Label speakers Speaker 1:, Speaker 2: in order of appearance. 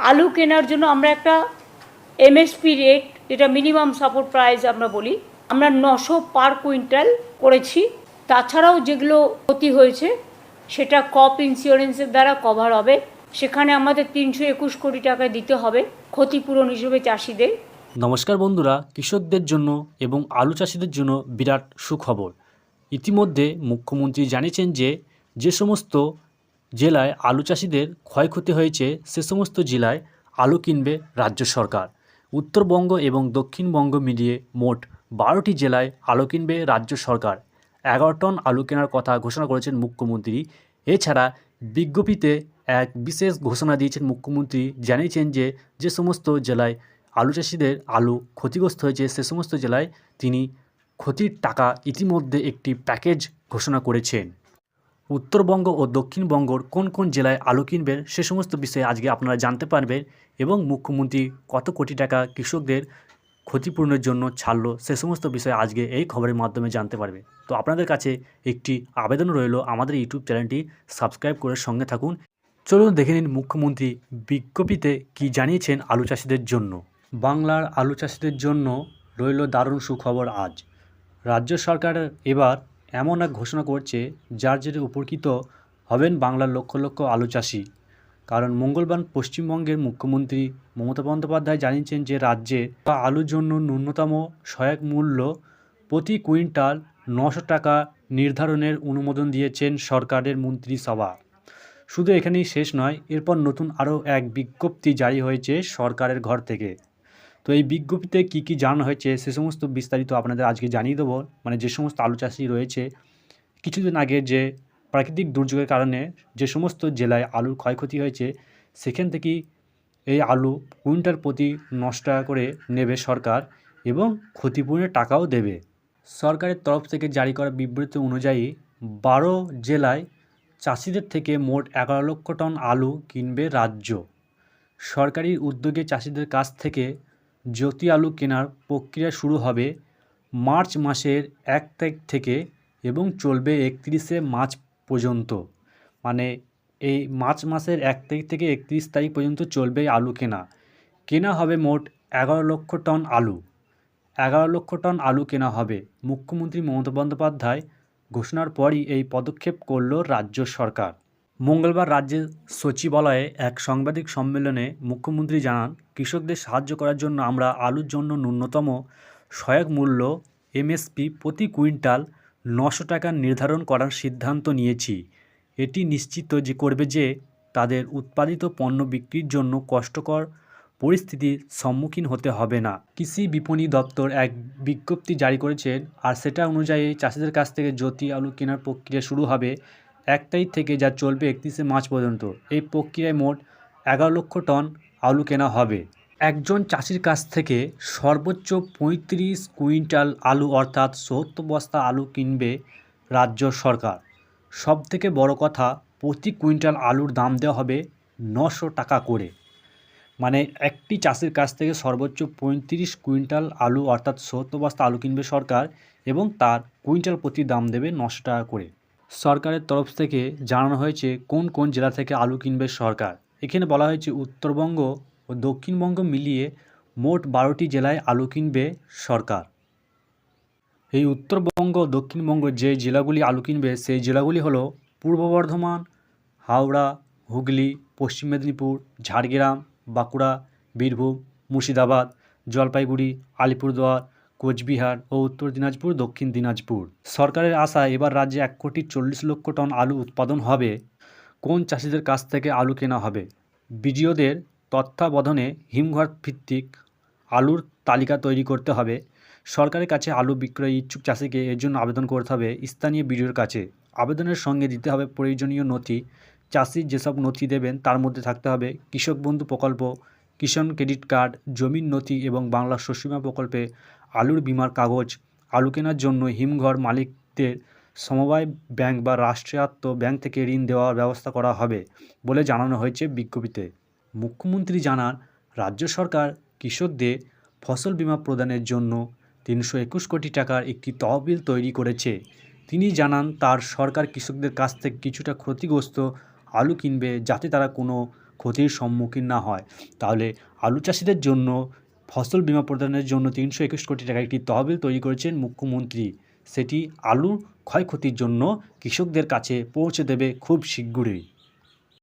Speaker 1: আলু কেনার জন্য আমরা একটা এমএসপি রেট, যেটা মিনিমাম সাপোর্ট প্রাইস আমরা বলি, আমরা 900 পার কুইন্টাল করেছি। তাছাড়াও যেগুলো ক্ষতি হয়েছে সেটা ক্রপ ইন্স্যুরেন্সের দ্বারা কভার হবে। সেখানে আমাদের 321 কোটি টাকা দিতে হবে ক্ষতিপূরণ হিসেবে চাষিদের।
Speaker 2: নমস্কার বন্ধুরা, কৃষকদের জন্য এবং আলু চাষিদের জন্য বিরাট সুখবর। ইতিমধ্যে মুখ্যমন্ত্রী জানিয়েছেন যে সমস্ত জেলায় আলু চাষিদের ক্ষয়ক্ষতি হয়েছে সে সমস্ত জেলায় আলু কিনবে রাজ্য সরকার। উত্তরবঙ্গ এবং দক্ষিণবঙ্গ মিলিয়ে মোট 12টি জেলায় আলু কিনবে রাজ্য সরকার। 11 টন আলু কেনার কথা ঘোষণা করেছেন মুখ্যমন্ত্রী। এছাড়া বিজ্ঞপ্তিতে এক বিশেষ ঘোষণা দিয়েছেন মুখ্যমন্ত্রী, জানিয়েছেন যে সমস্ত জেলায় আলু চাষিদের আলু ক্ষতিগ্রস্ত হয়েছে সে সমস্ত জেলায় তিনি ক্ষতির টাকা ইতিমধ্যে একটি প্যাকেজ ঘোষণা করেছেন। উত্তরবঙ্গ ও দক্ষিণবঙ্গর কোন কোন জেলায় আলু কিনবেন সে সমস্ত বিষয়ে আজকে আপনারা জানতে পারবেন এবং মুখ্যমন্ত্রী কত কোটি টাকা কৃষকদের ক্ষতিপূরণের জন্য ছাড়লো সে সমস্ত বিষয়ে আজকে এই খবরের মাধ্যমে জানতে পারবে। তো আপনাদের কাছে একটি আবেদন রইল, আমাদের ইউটিউব চ্যানেলটি সাবস্ক্রাইব করে সঙ্গে থাকুন। চলুন দেখে নিন মুখ্যমন্ত্রী বিজ্ঞপ্তিতে কি জানিয়েছেন আলু চাষিদের জন্য। বাংলার আলু চাষিদের জন্য রইল দারুণ সুখবর আজ। রাজ্য সরকার এবার এমন এক ঘোষণা করছে যার জেরে উপকৃত হবেন বাংলার লক্ষ লক্ষ আলু চাষি। কারণ মঙ্গলবার পশ্চিমবঙ্গের মুখ্যমন্ত্রী মমতা বন্দ্যোপাধ্যায় জানিয়েছেন যে রাজ্যে আলুর জন্য ন্যূনতম সহায়ক মূল্য প্রতি কুইন্টাল 900 টাকা নির্ধারণের অনুমোদন দিয়েছেন সরকারের মন্ত্রিসভা। শুধু এখানেই শেষ নয়, এরপর নতুন আরও এক বিজ্ঞপ্তি জারি হয়েছে সরকারের ঘর থেকে। তো এই বিজ্ঞপ্তিতে কী কী জানানো হয়েছে সে সমস্ত বিস্তারিত আপনাদের আজকে জানিয়ে দেবো। মানে যে সমস্ত আলু চাষি রয়েছে, কিছুদিন আগে যে প্রাকৃতিক দুর্যোগের কারণে যে সমস্ত জেলায় আলুর ক্ষয়ক্ষতি হয়েছে সেখান থেকেই এই আলু কুইন্টাল প্রতি 900 টাকা করে নেবে সরকার এবং ক্ষতিপূরণের টাকাও দেবে। সরকারের তরফ থেকে জারি করা বিবৃতি অনুযায়ী 12 জেলায় চাষিদের থেকে মোট 11 লক্ষ টন আলু কিনবে রাজ্য। সরকারি উদ্যোগে চাষিদের কাছ থেকে জ্যোতি আলু কেনার প্রক্রিয়া শুরু হবে মার্চ মাসের 1 তারিখ থেকে এবং চলবে 31শে মার্চ পর্যন্ত। মানে এই মার্চ মাসের 1 তারিখ থেকে 31 তারিখ পর্যন্ত চলবে আলু কেনা হবে মোট 11 লক্ষ টন আলু। 11 লক্ষ টন আলু কেনা হবে। মুখ্যমন্ত্রী মমতা বন্দ্যোপাধ্যায় ঘোষণার পরই এই পদক্ষেপ করল রাজ্য সরকার। মঙ্গলবার রাজ্যের সচিবালয়ে এক সাংবাদিক সম্মেলনে মুখ্যমন্ত্রী জানান, কৃষকদের সাহায্য করার জন্য আমরা আলুর জন্য ন্যূনতম সহায়ক মূল্য এমএসপি প্রতি কুইন্টাল 900 টাকা নির্ধারণ করার সিদ্ধান্ত নিয়েছি। এটি নিশ্চিত করবে যে তাদের উৎপাদিত পণ্য বিক্রির জন্য কষ্টকর পরিস্থিতির সম্মুখীন হতে হবে না। কৃষি বিপণী দপ্তর এক বিজ্ঞপ্তি জারি করেছেন, আর সেটা অনুযায়ী চাষিদের কাছ থেকে জ্যোতি আলু কেনার প্রক্রিয়া শুরু হবে 1 তারিখ থেকে, যা চলবে 31শে মার্চ পর্যন্ত। এই প্রক্রিয়ায় মোট 11 লক্ষ টন আলু কেনা হবে। একজন চাষির কাছ থেকে সর্বোচ্চ 35 কুইন্টাল আলু অর্থাৎ 70 বস্তা আলু কিনবে রাজ্য সরকার। সবথেকে বড় কথা, প্রতি কুইন্টাল আলুর দাম দেওয়া হবে 900 টাকা করে। মানে একটি চাষির কাছ থেকে সর্বোচ্চ 35 কুইন্টাল আলু অর্থাৎ 70 বস্তা আলু কিনবে সরকার এবং তার কুইন্টাল প্রতি দাম দেবে 900 টাকা করে। সরকারের তরফ থেকে জানানো হয়েছে কোন কোন জেলা থেকে আলু কিনবে সরকার। এখানে বলা হয়েছে উত্তরবঙ্গ ও দক্ষিণবঙ্গ মিলিয়ে মোট 12টি জেলায় আলু কিনবে সরকার। এই উত্তরবঙ্গ ও দক্ষিণবঙ্গ যে জেলাগুলি আলু কিনবে সেই জেলাগুলি হলো পূর্ব বর্ধমান, হাওড়া, হুগলি, পশ্চিম মেদিনীপুর, ঝাড়গ্রাম, বাঁকুড়া, বীরভূম, মুর্শিদাবাদ, জলপাইগুড়ি, আলিপুরদুয়ার, কোচবিহার ও উত্তর দিনাজপুর, দক্ষিণ দিনাজপুর। সরকারের আশা এবার রাজ্যে 1,40,00,000 টন আলু উৎপাদন হবে। কোন চাষিদের কাছ থেকে আলু কেনা হবে? বিডিওদের তত্ত্বাবধানে হিমঘর ভিত্তিক আলুর তালিকা তৈরি করতে হবে। সরকারের কাছে আলু বিক্রয় ইচ্ছুক চাষিকে এর জন্য আবেদন করতে হবে স্থানীয় বিডিওর কাছে। আবেদনের সঙ্গে দিতে হবে প্রয়োজনীয় নথি। চাষি যেসব নথি দেবেন তার মধ্যে থাকতে হবে কৃষক বন্ধু প্রকল্প, কিষাণ ক্রেডিট কার্ড, জমির নথি এবং বাংলা শস্য বীমা প্রকল্পে আলুর বীমার কাগজ। আলু কেনার জন্য হিমঘর মালিকদের সমবায় ব্যাংক বা রাষ্ট্রায়ত্ত ব্যাংক থেকে ঋণ দেওয়ার ব্যবস্থা করা হবে বলে জানানো হয়েছে বিজ্ঞপ্তিতে। মুখ্যমন্ত্রী জানান, রাজ্য সরকার কৃষকদের ফসল বীমা প্রদানের জন্য 321 কোটি টাকার একটি তহবিল তৈরি করেছে। তিনি জানান, তার সরকার কৃষকদের কাছ থেকে কিছুটা ক্ষতিগ্রস্ত আলু কিনবে যাতে তারা কোনো ক্ষতির সম্মুখীন না হয়, তাহলে আলু চাষিদের জন্য ফসল বীমা প্রদানের জন্য 321 কোটি টাকা একটি তহবিল তৈরি করেছেন মুখ্যমন্ত্রী। সেটি আলু ক্ষয়ক্ষতির জন্য কৃষকদের কাছে পৌঁছে দেবে খুব শীঘ্রই।